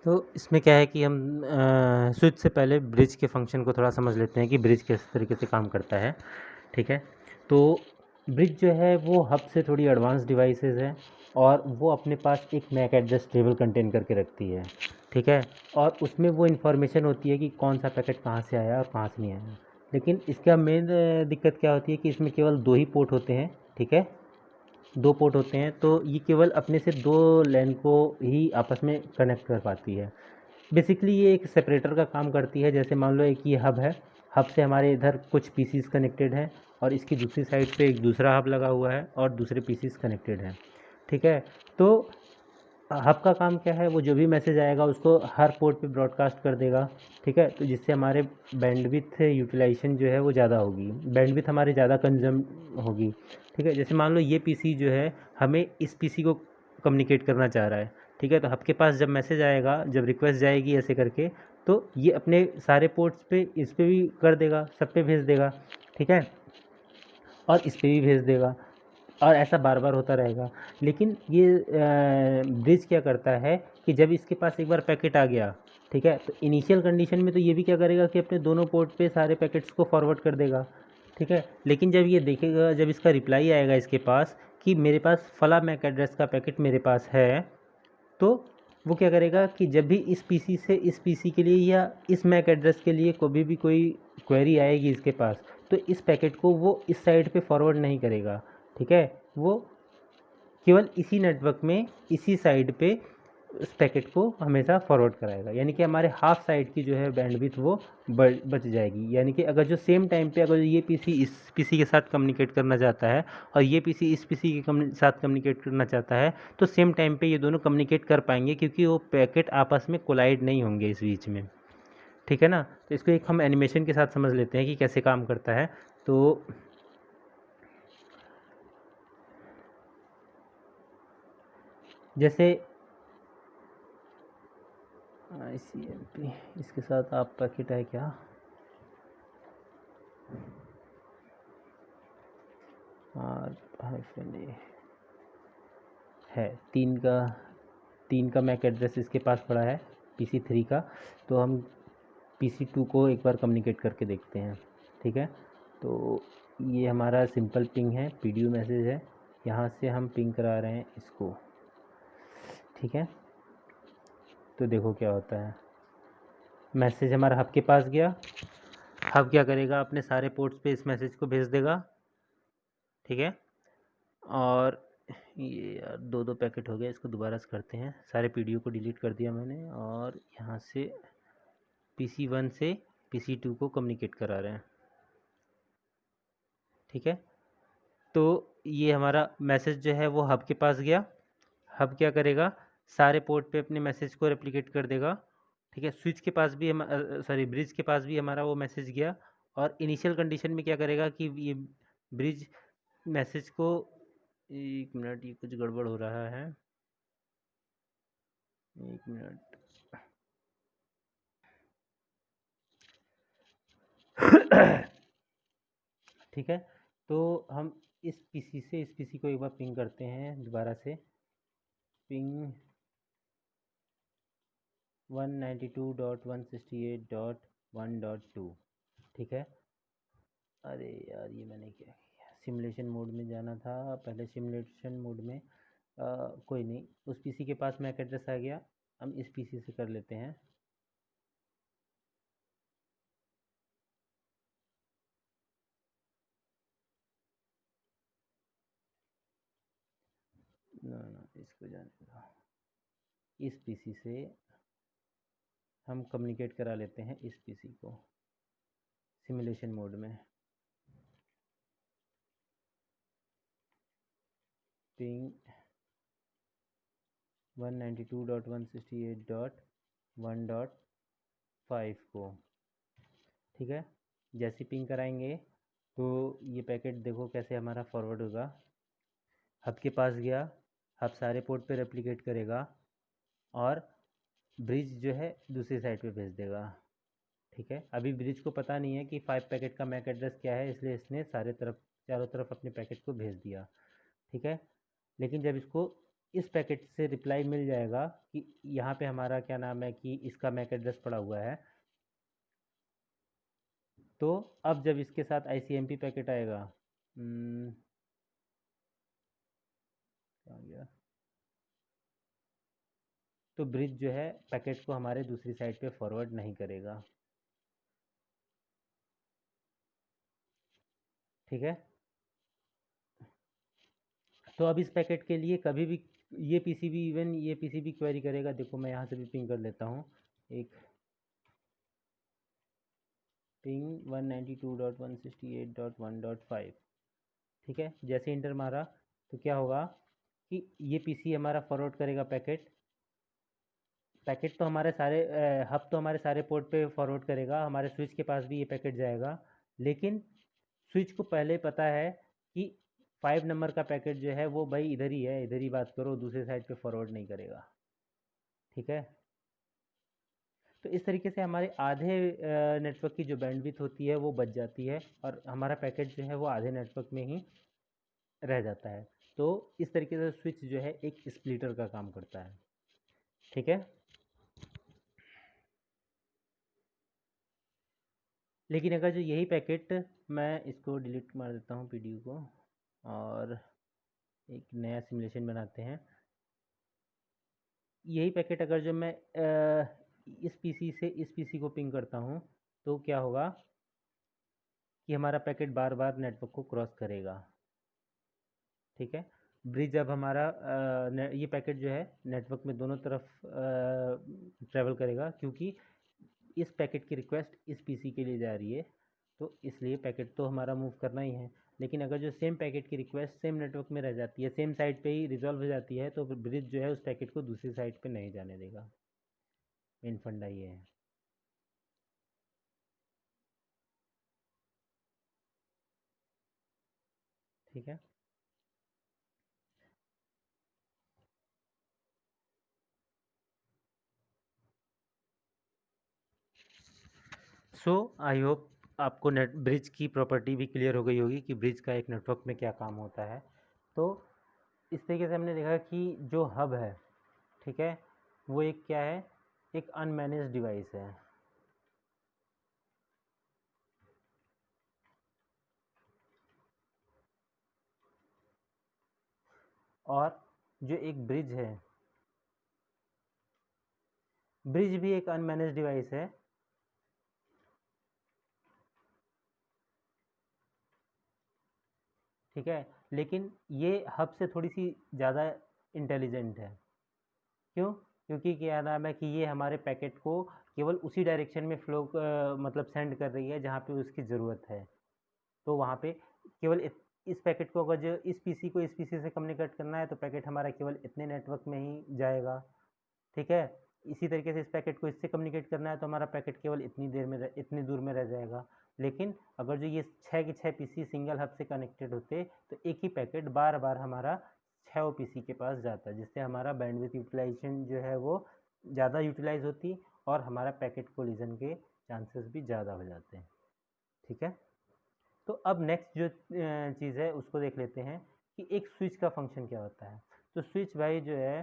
तो इसमें क्या है कि हम स्विच से पहले ब्रिज के फंक्शन को थोड़ा समझ लेते हैं कि ब्रिज किस तरीके से काम करता है। ठीक है, तो ब्रिज जो है वो हब से थोड़ी एडवांस डिवाइसेस है और वो अपने पास एक मैक एड्रेस टेबल कंटेन करके रखती है। ठीक है, और उसमें वो इन्फॉर्मेशन होती है कि कौन सा पैकेट कहाँ से आया और कहाँ से नहीं आया। लेकिन इसका मेन दिक्कत क्या होती है कि इसमें केवल 2 ही पोर्ट होते हैं। ठीक है, 2 पोर्ट होते हैं, तो ये केवल अपने से 2 लैन को ही आपस में कनेक्ट कर पाती है। बेसिकली ये एक सेपरेटर का काम करती है। जैसे मान लो एक ये हब है, हब से हमारे इधर कुछ पीसीस कनेक्टेड हैं और इसकी दूसरी साइड पे एक दूसरा हब लगा हुआ है और दूसरे पीसीस कनेक्टेड हैं। ठीक है, तो हब का काम क्या है, वो जो भी मैसेज आएगा उसको हर पोर्ट पे ब्रॉडकास्ट कर देगा। ठीक है, तो जिससे हमारे बैंडविड्थ यूटिलाइजेशन जो है वो ज़्यादा होगी, बैंडविड्थ हमारी ज़्यादा कंज्यूम होगी। ठीक है, जैसे मान लो ये पीसी जो है हमें इस पीसी को कम्युनिकेट करना चाह रहा है। ठीक है, तो हब के पास जब मैसेज आएगा, जब रिक्वेस्ट जाएगी ऐसे करके, तो ये अपने सारे पोर्ट्स पे इस पे भी कर देगा, सब पे भेज देगा। ठीक है, और इस पे भी भेज देगा और ऐसा बार बार होता रहेगा। लेकिन ये ब्रिज क्या करता है कि जब इसके पास एक बार पैकेट आ गया, ठीक है, तो इनिशियल कंडीशन में तो ये भी क्या करेगा कि अपने दोनों पोर्ट पे सारे पैकेट्स को फॉरवर्ड कर देगा। ठीक है, लेकिन जब ये देखेगा, जब इसका रिप्लाई आएगा इसके पास कि मेरे पास फला मैक एड्रेस का पैकेट मेरे पास है, तो वो क्या करेगा कि जब भी इस पीसी से इस पीसी के लिए या इस मैक एड्रेस के लिए कभी भी कोई क्वेरी आएगी इसके पास, तो इस पैकेट को वो इस साइड पे फॉरवर्ड नहीं करेगा। ठीक है, वो केवल इसी नेटवर्क में इसी साइड पे उस पैकेट को हमेशा फॉरवर्ड कराएगा। यानी कि हमारे हाफ साइड की जो है बैंडविड्थ वो बच जाएगी। यानी कि अगर जो सेम टाइम पे अगर ये पीसी इस पीसी के साथ कम्युनिकेट करना चाहता है और ये पीसी इस पीसी के साथ कम्युनिकेट करना चाहता है, तो सेम टाइम पे ये दोनों कम्युनिकेट कर पाएंगे, क्योंकि वो पैकेट आपस में कोलाइड नहीं होंगे इस बीच में। ठीक है ना, तो इसको एक हम एनिमेशन के साथ समझ लेते हैं कि कैसे काम करता है। तो जैसे ICMP इसके साथ आप पैकेट है क्या, -A है 3 का मैक एड्रेस इसके पास पड़ा है PC3 का। तो हम PC2 को एक बार कम्युनिकेट करके देखते हैं। ठीक है, तो ये हमारा सिंपल पिंग है, PDU मैसेज है, यहाँ से हम पिंग करा रहे हैं इसको। ठीक है, तो देखो क्या होता है, मैसेज हमारा हब के पास गया, हब क्या करेगा, अपने सारे पोर्ट्स पे इस मैसेज को भेज देगा। ठीक है, और ये यार 2 पैकेट हो गया, इसको दोबारा से करते हैं। सारे PDU को डिलीट कर दिया मैंने और यहाँ से PC1 से PC2 को कम्युनिकेट करा रहे हैं। ठीक है, तो ये हमारा मैसेज जो है वो हब के पास गया, हब क्या करेगा, सारे पोर्ट पे अपने मैसेज को रेप्लिकेट कर देगा। ठीक है, स्विच के पास भी सॉरी ब्रिज के पास भी हमारा वो मैसेज गया और इनिशियल कंडीशन में क्या करेगा कि ये ब्रिज मैसेज को, एक मिनट ये कुछ गड़बड़ हो रहा है, एक मिनट ठीक है, तो हम इस पीसी से इस पीसी को एक बार पिंग करते हैं दोबारा से, पिंग 192.168.1.2। ठीक है, अरे यार ये मैंने क्या किया, सिमुलेशन मोड में जाना था पहले, सिमुलेशन मोड में कोई नहीं, उस पीसी के पास मैक एड्रेस आ गया, हम इस पीसी से कर लेते हैं। ना ना इसको जाने दो, इस पीसी से हम कम्युनिकेट करा लेते हैं इस पीसी को सिमुलेशन मोड में। पिंग 192.168.1.5 को। ठीक है, जैसे पिंग कराएंगे तो ये पैकेट देखो कैसे हमारा फॉरवर्ड होगा, हब के पास गया, हब सारे पोर्ट पे रेप्लिकेट करेगा और ब्रिज जो है दूसरी साइड पे भेज देगा। ठीक है, अभी ब्रिज को पता नहीं है कि 5 पैकेट का मैक एड्रेस क्या है, इसलिए इसने चारों तरफ अपने पैकेट को भेज दिया। ठीक है, लेकिन जब इसको इस पैकेट से रिप्लाई मिल जाएगा कि यहाँ पे हमारा क्या नाम है कि इसका मैक एड्रेस पड़ा हुआ है। तो अब जब इसके साथ ICMP पैकेट आएगा, आ गया, तो ब्रिज जो है पैकेट को हमारे दूसरी साइड पे फॉरवर्ड नहीं करेगा। ठीक है, तो अब इस पैकेट के लिए कभी भी ये पीसीबी, इवन ये पीसीबी क्वेरी करेगा। देखो मैं यहाँ से भी पिंग कर लेता हूँ, एक पिंग 192.168.1.5। ठीक है, जैसे इंटर मारा तो क्या होगा कि ये पीसी हमारा फॉरवर्ड करेगा पैकेट। पैकेट तो हमारे सारे हब तो हमारे सारे पोर्ट पे फॉरवर्ड करेगा, हमारे स्विच के पास भी ये पैकेट जाएगा। लेकिन स्विच को पहले पता है कि 5 नंबर का पैकेट जो है वो भाई इधर ही है, इधर ही बात करो, दूसरे साइड पे फॉरवर्ड नहीं करेगा। ठीक है, तो इस तरीके से हमारे आधे नेटवर्क की जो बैंडविड्थ होती है वो बच जाती है और हमारा पैकेट जो है वो आधे नेटवर्क में ही रह जाता है। तो इस तरीके से स्विच जो है एक स्प्लिटर का काम करता है। ठीक है, लेकिन अगर जो यही पैकेट, मैं इसको डिलीट मार देता हूँ पीडीयू को और एक नया सिमुलेशन बनाते हैं। यही पैकेट अगर जो मैं इस पीसी से इस पीसी को पिंग करता हूँ तो क्या होगा कि हमारा पैकेट बार बार नेटवर्क को क्रॉस करेगा। ठीक है, ब्रिज अब हमारा ये पैकेट जो है नेटवर्क में दोनों तरफ ट्रैवल करेगा, क्योंकि इस पैकेट की रिक्वेस्ट इस पीसी के लिए जा रही है, तो इसलिए पैकेट तो हमारा मूव करना ही है। लेकिन अगर जो सेम पैकेट की रिक्वेस्ट सेम नेटवर्क में रह जाती है, सेम साइट पे ही रिजॉल्व हो जाती है, तो ब्रिज जो है उस पैकेट को दूसरी साइट पे नहीं जाने देगा। मेन फंडा ये है। ठीक है, सो आई होप आपको नेट ब्रिज की प्रॉपर्टी भी क्लियर हो गई होगी कि ब्रिज का एक नेटवर्क में क्या काम होता है। तो इस तरीके से हमने देखा कि जो हब है, ठीक है, वो एक क्या है, एक अनमैनेज डिवाइस है। और जो एक ब्रिज है, ब्रिज भी एक अनमैनेज डिवाइस है। ठीक है, लेकिन ये हब से थोड़ी सी ज़्यादा इंटेलिजेंट है। क्यों? क्योंकि क्या नाम है कि ये हमारे पैकेट को केवल उसी डायरेक्शन में फ्लो मतलब सेंड कर रही है जहाँ पे उसकी ज़रूरत है। तो वहाँ पे केवल इस पैकेट को अगर जो इस पीसी को इस पीसी से कम्युनिकेट करना है तो पैकेट हमारा केवल इतने नेटवर्क में ही जाएगा। ठीक है, इसी तरीके से इस पैकेट को इससे कम्युनिकेट करना है तो हमारा पैकेट केवल इतनी दूर में रह जाएगा। लेकिन अगर जो ये 6 के 6 पीसी सिंगल हब से कनेक्टेड होते तो एक ही पैकेट बार बार हमारा 6 पीसी के पास जाता, जिससे हमारा बैंडविड्थ यूटिलाइजेशन जो है वो ज़्यादा यूटिलाइज होती और हमारा पैकेट कोलिजन के चांसेस भी ज़्यादा हो जाते हैं। ठीक है, तो अब नेक्स्ट जो चीज़ है उसको देख लेते हैं कि एक स्विच का फंक्शन क्या होता है। तो स्विच भाई जो है